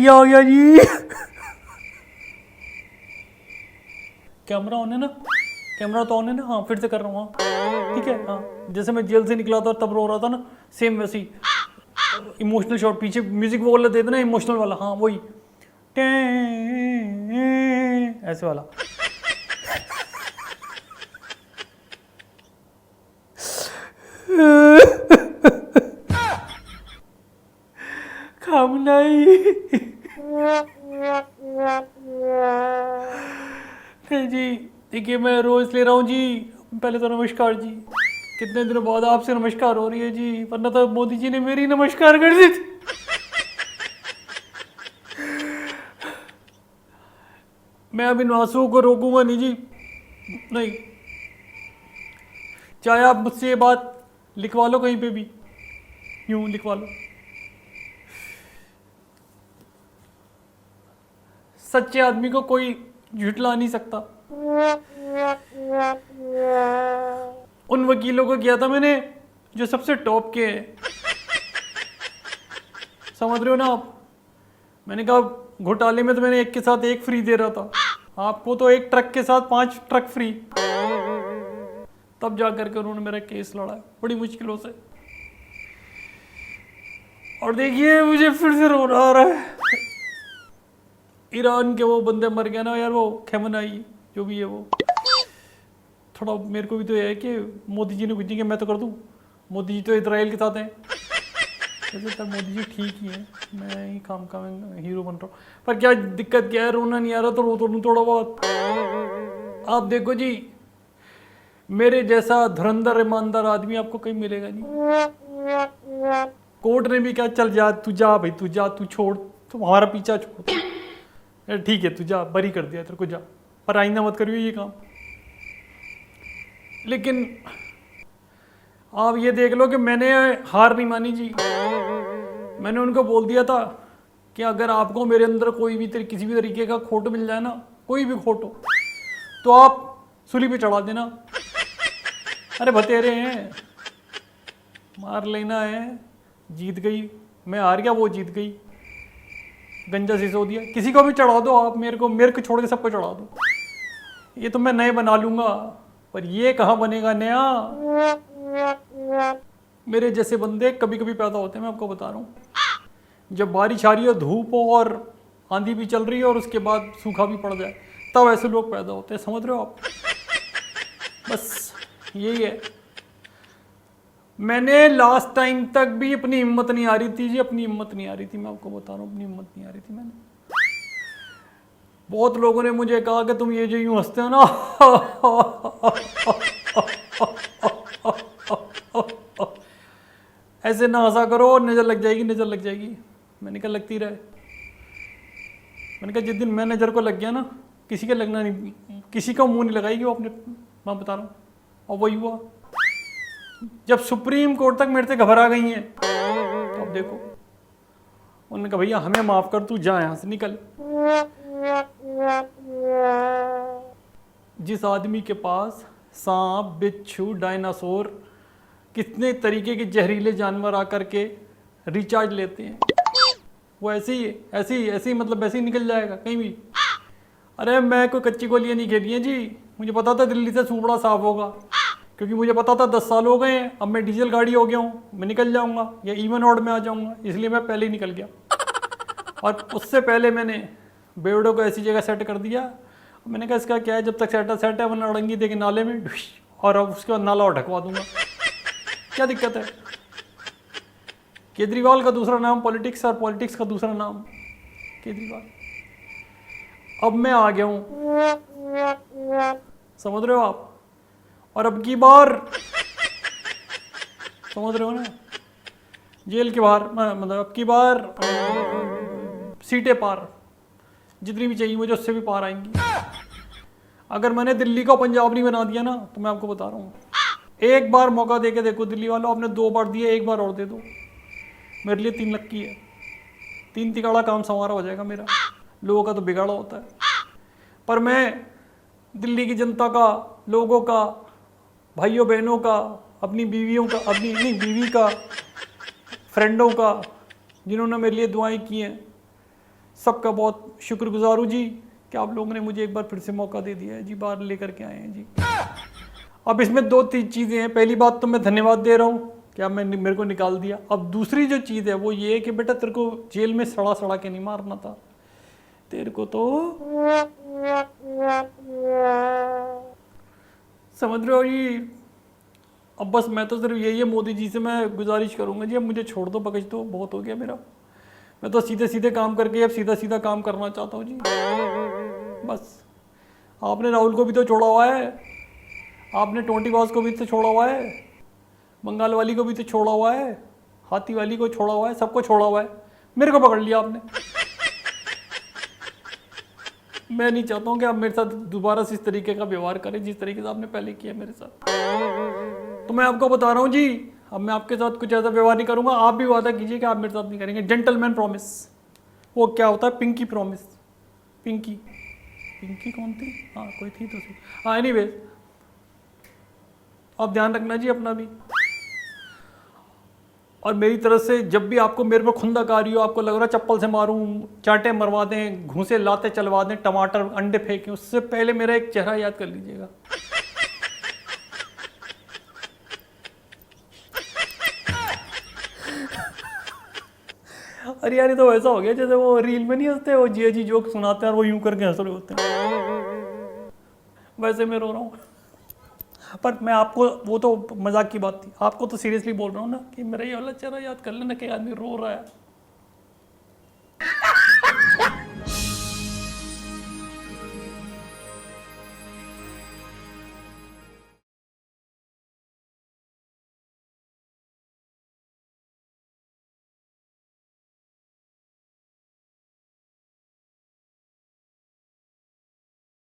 आ गया जी। Camera on है ना? कैमरा तो ऑन है ना? हाँ फिर से कर रहा हूँ। हाँ ठीक है। हाँ जैसे मैं जेल से निकला था तब रो रहा था ना, सेम वैसे ही इमोशनल शॉट, पीछे म्यूजिक वो वाला देते ना इमोशनल वाला, हाँ वही ऐसे वाला। नहीं जी, देखिए मैं रोज ले रहा हूँ जी। पहले तो नमस्कार जी, कितने दिनों बाद आपसे नमस्कार हो रही है जी, वरना तो मोदी जी ने मेरी नमस्कार कर दी थी। मैं अब इन आंसुओं को रोकूंगा नहीं जी, नहीं। चाहे आप मुझसे ये बात लिखवा लो कहीं पे भी, यूं लिखवा लो। सच्चे आदमी को कोई झुठला नहीं सकता। उन वकीलों को किया था मैंने जो सबसे टॉप के हैं, समझ रहे हो ना आप? मैंने कहा घोटाले में तो मैंने एक के साथ एक फ्री दे रहा था, आपको तो एक ट्रक के साथ 5 ट्रक फ्री। तब जाकर के उन्होंने मेरा केस लड़ा बड़ी मुश्किलों से। और देखिए मुझे फिर से रोना आ रहा है। ईरान के वो बंदे मर गए ना यार, वो खेमनाई जो भी है वो, थोड़ा मेरे को भी तो है कि मोदी जी ने कुछ नहीं किया मैं तो कर दूं। मोदी जी तो इजराइल के साथ हैं, वैसे तो मोदी जी ठीक ही है, मैं ही काम का मैं हीरो बन रहा हूँ। पर क्या दिक्कत क्या है, रोना नहीं आ रहा तो रो तो लूँ थोड़ा बहुत। आप देखो जी, मेरे जैसा धुरंधर ईमानदार आदमी आपको कहीं मिलेगा नहीं। कोर्ट ने भी कहा चल जा तू, जा भाई तू जा, तू छोड़, तू हमारा पीछा छोड़, ठीक है तू जा, बरी कर दिया तेरे को, जा, पर आइंदा मत करियो ये काम। लेकिन आप ये देख लो कि मैंने हार नहीं मानी जी। मैंने उनको बोल दिया था कि अगर आपको मेरे अंदर कोई भी किसी भी तरीके का खोट मिल जाए ना, कोई भी खोट हो, तो आप सूली पे चढ़ा देना। अरे बतेरे हैं, मार लेना है, जीत गई, मैं हार गया वो जीत गई, गंजा सिसो दिया। किसी को भी चढ़ा दो आप, मेरे को छोड़ के सबको चढ़ा दो, ये तो मैं नए बना लूंगा, पर ये कहाँ बनेगा नया। मेरे जैसे बंदे कभी कभी पैदा होते हैं, मैं आपको बता रहा हूँ। जब बारिश आ रही हो, धूप हो और आंधी भी चल रही है और उसके बाद सूखा भी पड़ जाए, तब ऐसे लोग पैदा होते हैं, समझ रहे हो आप? बस यही है। मैंने लास्ट टाइम तक भी अपनी हिम्मत नहीं आ रही थी जी, अपनी हिम्मत नहीं आ रही थी, मैं आपको बता रहा हूँ, अपनी हिम्मत नहीं आ रही थी। मैंने बहुत लोगों ने मुझे कहा कि तुम ये जो यूं हंसते हो ना, ऐसे ना हंसा करो, नजर लग जाएगी, नजर लग जाएगी। मैंने कहा लगती रहे। मैंने कहा जिस दिन मैं नजर को लग गया ना, किसी का लगना नहीं, किसी का मुंह नहीं लगाएगी वो अपने, मैं बता रहा हूँ। और वही हुआ, जब सुप्रीम कोर्ट तक मेरे से घबरा गई हैं, तो अब देखो, उन्होंने कहा भैया हमें माफ कर, तू जा यहाँ से निकल। जिस आदमी के पास सांप, बिच्छू, डायनासोर, कितने तरीके के जहरीले जानवर आकर के रिचार्ज लेते हैं, वो ऐसे ही मतलब ऐसे ही निकल जाएगा कहीं भी। अरे मैं कोई कच्ची गोलियां नहीं खेली हैं जी, मुझे पता था दिल्ली से सूपड़ा साफ होगा, क्योंकि मुझे पता था 10 साल हो गए हैं, अब मैं डीजल गाड़ी हो गया हूँ, मैं निकल जाऊंगा या इवन ऑड में आ जाऊंगा, इसलिए मैं पहले ही निकल गया। और उससे पहले मैंने बेवड़ों को ऐसी जगह सेट कर दिया। मैंने कहा इसका क्या है, जब तक सेट है वरना अड़ंगी देके नाले में, और अब उसके बाद नाला और ढकवा दूंगा, क्या दिक्कत है। केजरीवाल का दूसरा नाम पॉलिटिक्स और पॉलिटिक्स का दूसरा नाम केजरीवाल। अब मैं आ गया हूं, समझ रहे हो आप? और अब की बार, समझ रहे हो ना, जेल के बाहर, मतलब अब की बार सीटें पार, जितनी भी चाहिए मुझे उससे भी पार आएंगी। अगर मैंने दिल्ली को पंजाब नहीं बना दिया ना, तो मैं आपको बता रहा हूँ, एक बार मौका दे के देखो दिल्ली वालों, आपने 2 बार दिए, एक बार और दे दो। मेरे लिए 3 लक्की है, 3 तिगाड़ा काम संवारा हो जाएगा मेरा, लोगों का तो बिगाड़ा होता है। पर मैं दिल्ली की जनता का, लोगों का, भाइयों बहनों का, अपनी बीवियों का, अपनी नहीं बीवी का, फ्रेंडों का, जिन्होंने मेरे लिए दुआएं की हैं, सबका बहुत शुक्रगुजार हूँ जी कि आप लोगों ने मुझे एक बार फिर से मौका दे दिया है जी, बाहर लेकर के आए हैं जी। अब इसमें दो तीन चीज़ें हैं। पहली बात तो मैं धन्यवाद दे रहा हूँ कि आप मेरे को निकाल दिया। अब दूसरी जो चीज़ है वो ये है कि बेटा तेरे को जेल में सड़ा सड़ा के नहीं मारना था, तेरे को तो समझ रहे हो जी। अब बस मैं तो सिर्फ यही है, मोदी जी से मैं गुजारिश करूंगा जी अब मुझे छोड़ दो, बख्श दो, बहुत हो गया मेरा। मैं तो सीधे सीधे काम करके अब सीधा सीधा काम करना चाहता हूँ जी। बस आपने राहुल को भी तो छोड़ा हुआ है, आपने टोंटी बाज को भी तो छोड़ा हुआ है, बंगाल वाली को भी तो छोड़ा हुआ है, हाथी वाली को छोड़ा हुआ है, सबको छोड़ा हुआ है, मेरे को पकड़ लिया आपने। मैं नहीं चाहता हूँ कि आप मेरे साथ दोबारा से इस तरीके का व्यवहार करें जिस तरीके से आपने पहले किया मेरे साथ। तो मैं आपको बता रहा हूँ जी, अब मैं आपके साथ कुछ ऐसा व्यवहार नहीं करूँगा। आप भी वादा कीजिए कि आप मेरे साथ नहीं करेंगे। Gentleman promise. वो क्या होता है? Pinky promise. पिंकी, पिंकी कौन थी? हाँ कोई थी तो सही। हाँ एनीवेज, आप ध्यान रखना जी अपना भी। और मेरी तरफ से जब भी आपको मेरे पर खुंदक आ रही हो, आपको लग रहा है चप्पल से मारूं, चांटे मरवा दें, घूंसे लाते चलवा दें, टमाटर अंडे फेंकें, उससे पहले मेरा एक चेहरा याद कर लीजिएगा। अरे यार ये तो ऐसा हो गया जैसे वो रील में नहीं हंसते, वो जिया जी जोक सुनाते हैं और वो यूं करके हंस रहे होते हैं, वैसे मैं रो रहा हूँ। पर मैं आपको, वो तो मजाक की बात थी, आपको तो सीरियसली बोल रहा हूँ ना कि मेरा ये वाला चेहरा याद कर लेना कि आदमी रो रहा है।